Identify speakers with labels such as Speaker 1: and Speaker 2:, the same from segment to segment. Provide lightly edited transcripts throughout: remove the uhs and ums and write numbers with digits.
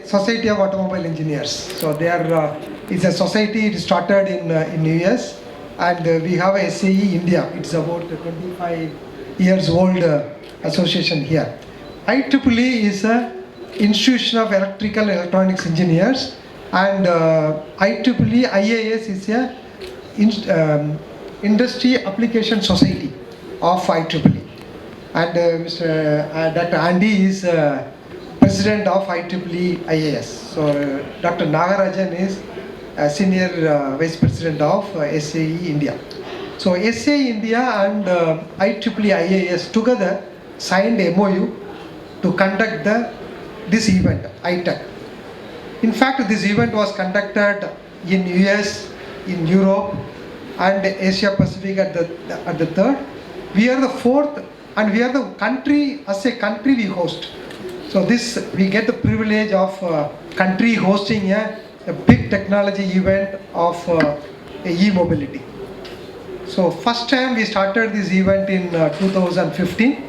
Speaker 1: Society of Automobile Engineers. So they are, it's a society, it started in US, and we have a SAE India. It's about 25 years old association here. IEEE is a Institution of Electrical and Electronics Engineers, and IEEE IAS is a Industry Application Society of IEEE. And Dr. Andy is President of IEEE IAS. So Dr. Nagarajan is Senior Vice President of SAE India. So SAE India and IEEE IAS together signed MOU to conduct this event, ITEC. In fact, this event was conducted in US, in Europe, and Asia Pacific at the third. We are the fourth, and we are the country, as a country we host. So this, we get the privilege of country hosting a big technology event of e-mobility. So first time we started this event in 2015.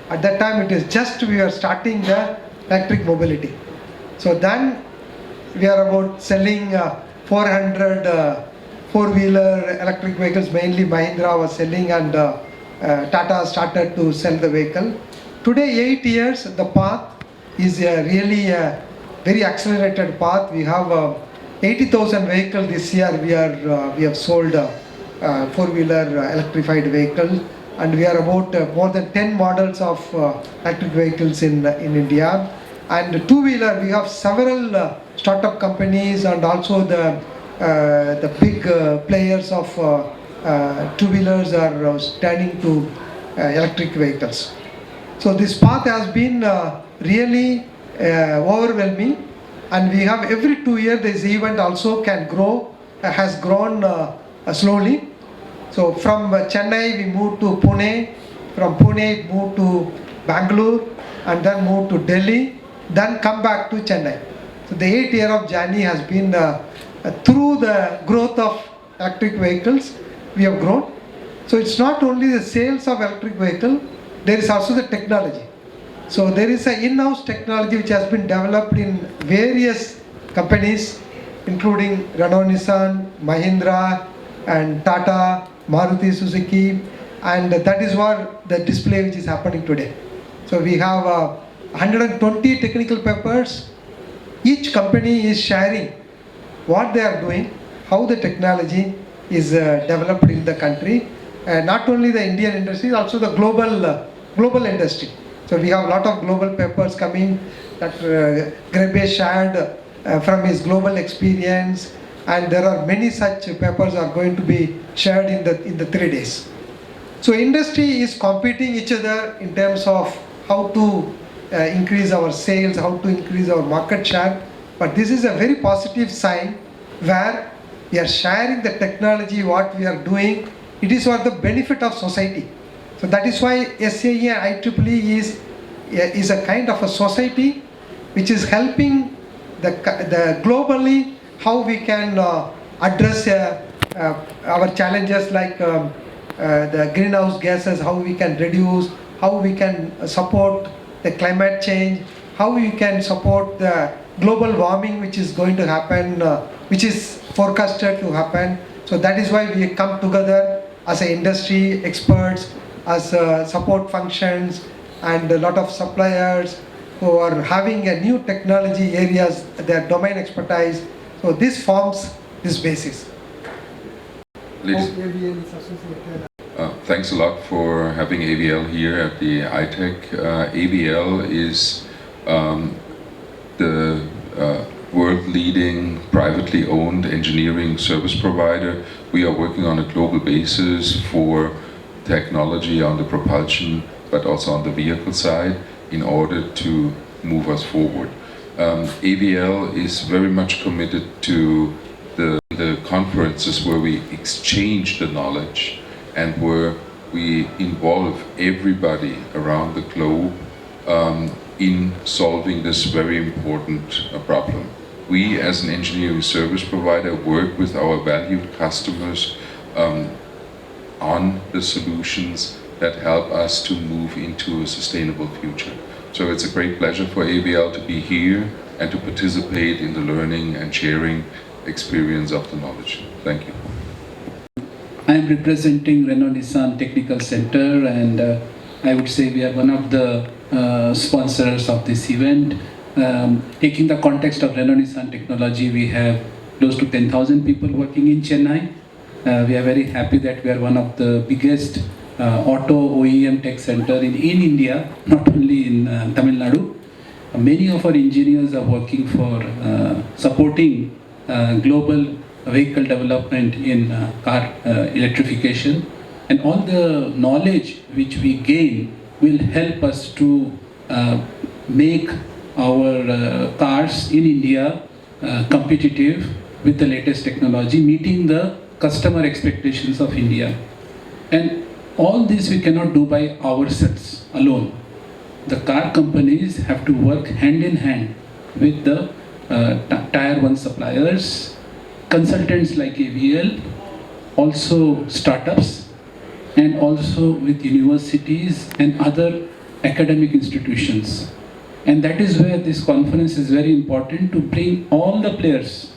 Speaker 1: At that time it is just we are starting the electric mobility. So then we are about selling 400 four-wheeler electric vehicles, mainly Mahindra was selling, and Tata started to sell the vehicle. Today, 8 years, the path is really a very accelerated path. We have 80,000 vehicles this year. We have sold four-wheeler electrified vehicles, and we are about more than 10 models of electric vehicles in India. And two-wheeler, we have several startup companies and also the big players of two-wheelers are turning to electric vehicles. So this path has been really overwhelming, and we have every 2 years this event also can grow, has grown slowly. So from Chennai we moved to Pune, from Pune moved to Bangalore, and then moved to Delhi, then come back to Chennai. So the 8 year of journey has been through the growth of electric vehicles, we have grown. So it's not only the sales of electric vehicle, there is also the technology. So there is an in-house technology which has been developed in various companies, including Renault, Nissan, Mahindra, and Tata, Maruti Suzuki, and that is what the display which is happening today. So we have 120 technical papers. Each company is sharing what they are doing, how the technology is developed in the country, not only the Indian industry, also the global industry. So we have a lot of global papers coming that Grebe shared from his global experience, and there are many such papers are going to be shared in the 3 days. So industry is competing each other in terms of how to increase our sales, how to increase our market share. But this is a very positive sign where we are sharing the technology, what we are doing. It is for the benefit of society. So that is why SAE and IEEE is a kind of a society which is helping the globally how we can address our challenges like the greenhouse gases, how we can reduce, how we can support the climate change, how we can support the global warming which is going to happen, which is forecasted to happen. So that is why we come together as an industry experts, as support functions, and a lot of suppliers who are having a new technology areas, their domain expertise. So this forms this basis.
Speaker 2: Thanks a lot for having AVL here at the ITEC. AVL is the world-leading, privately owned engineering service provider. We are working on a global basis for technology on the propulsion, but also on the vehicle side, in order to move us forward. AVL is very much committed to the conferences where we exchange the knowledge and where we involve everybody around the globe in solving this very important problem. We, as an engineering service provider, work with our valued customers on the solutions that help us to move into a sustainable future. So it's a great pleasure for AVL to be here and to participate in the learning and sharing experience of the knowledge. Thank you.
Speaker 3: I am representing Renault Nissan Technical Center, and I would say we are one of the sponsors of this event. Taking the context of Renault Nissan Technology, we have close to 10,000 people working in Chennai. We are very happy that we are one of the biggest auto OEM tech center in India, not only in Tamil Nadu. Many of our engineers are working for supporting global vehicle development in car electrification, and all the knowledge which we gain will help us to make our cars in India competitive with the latest technology, meeting the customer expectations of India. And all this we cannot do by ourselves alone. The car companies have to work hand in hand with the tier 1 suppliers, consultants like AVL, also startups, and also with universities and other academic institutions. And that is where this conference is very important, to bring all the players,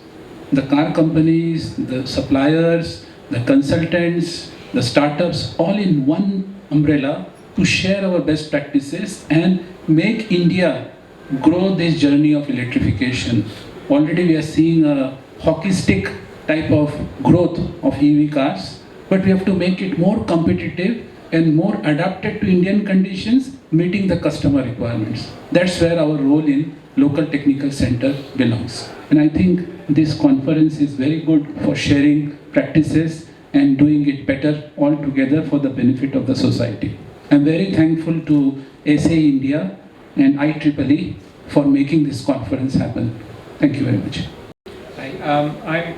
Speaker 3: the car companies, the suppliers, the consultants, the startups, all in one umbrella to share our best practices and make India grow this journey of electrification. Already we are seeing a hockey stick type of growth of EV cars, but we have to make it more competitive and more adapted to Indian conditions, meeting the customer requirements. That's where our role in local technical center belongs. And I think this conference is very good for sharing practices and doing it better all together for the benefit of the society. I'm very thankful to SA India and IEEE for making this conference happen. Thank you very much.
Speaker 4: Hi,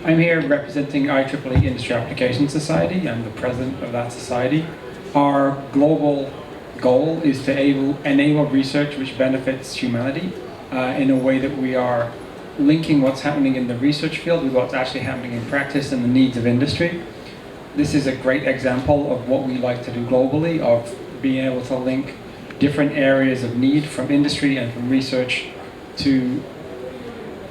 Speaker 4: I'm here representing IEEE Industry Application Society. I'm the president of that society. Our global goal is to enable research which benefits humanity in a way that we are linking what's happening in the research field with what's actually happening in practice and the needs of industry. This is a great example of what we like to do globally, of being able to link different areas of need from industry and from research to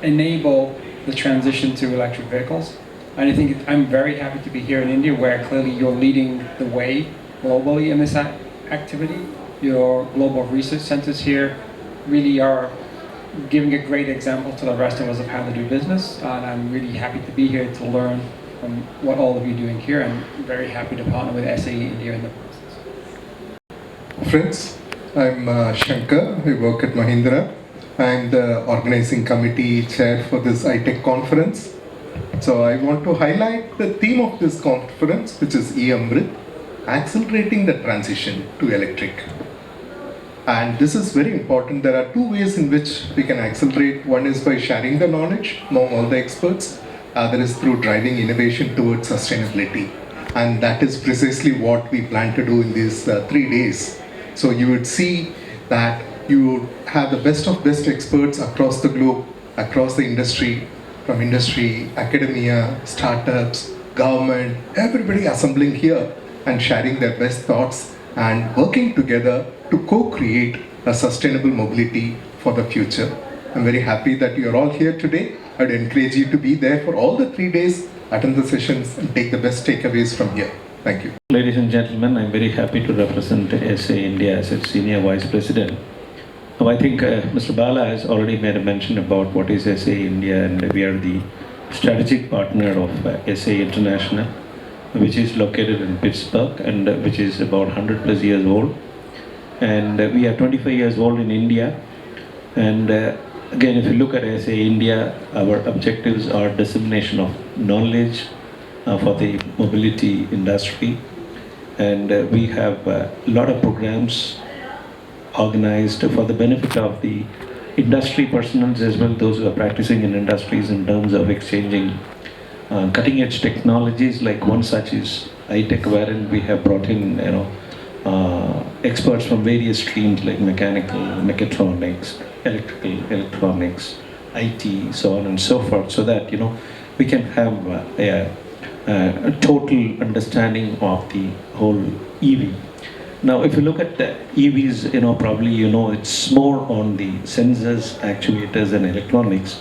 Speaker 4: enable the transition to electric vehicles. And I think I'm very happy to be here in India, where clearly you're leading the way globally in this activity. Your global research centers here really are giving a great example to the rest of us of how to do business. And I'm really happy to be here to learn from what all of you are doing here. I'm very happy to partner with SAE India in the process.
Speaker 5: Friends, I'm Shankar. I work at Mahindra. I'm the organizing committee chair for this iTech conference. So I want to highlight the theme of this conference, which is eAmrit, accelerating the transition to electric. And this is very important. There are two ways in which we can accelerate. One is by sharing the knowledge among all the experts. Other is through driving innovation towards sustainability. And that is precisely what we plan to do in these 3 days. So you would see that you have the best of best experts across the globe, across the industry, from industry, academia, startups, government, everybody assembling here and sharing their best thoughts and working together to co-create a sustainable mobility for the future. I'm very happy that you're all here today. I'd encourage you to be there for all the 3 days, attend the sessions and take the best takeaways from here. Thank you.
Speaker 6: Ladies and gentlemen, I'm very happy to represent SA India as its Senior Vice President. Now, I think Mr. Bala has already made a mention about what is SA India, and we are the strategic partner of SA International, which is located in Pittsburgh and which is about 100 plus years old. And we are 25 years old in India. And again, if you look at SA India, our objectives are dissemination of knowledge for the mobility industry. And we have a lot of programs organized for the benefit of the industry personnel as well, those who are practicing in industries, in terms of exchanging cutting edge technologies. Like one such is iTech, wherein we have brought in experts from various streams like mechanical, mechatronics, electrical, electronics, IT, so on and so forth, so that we can have a total understanding of the whole EV. Now, if you look at the EVs, probably it's more on the sensors, actuators, and electronics.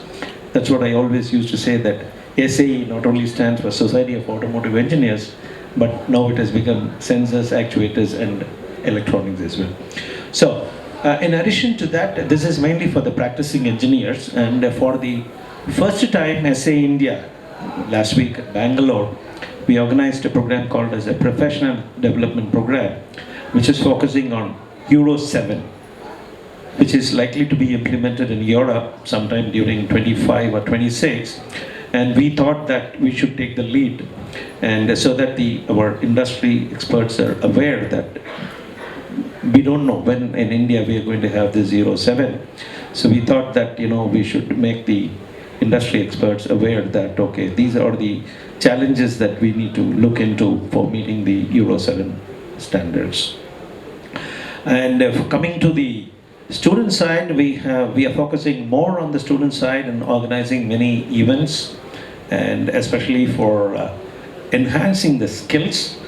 Speaker 6: That's what I always used to say, that SAE not only stands for Society of Automotive Engineers, but now it has become sensors, actuators, and electronics as well. So, in addition to that, this is mainly for the practicing engineers, and for the first time, SAE India, last week at Bangalore, we organized a program called as a professional development program, which is focusing on Euro 7, which is likely to be implemented in Europe sometime during 25 or 26. And we thought that we should take the lead, and so that our industry experts are aware that we don't know when in India we are going to have this Euro 7. So we thought that we should make the industry experts aware that, okay, these are the challenges that we need to look into for meeting the Euro 7 standards. And coming to the student side, we are focusing more on the student side and organizing many events, and especially for enhancing the skills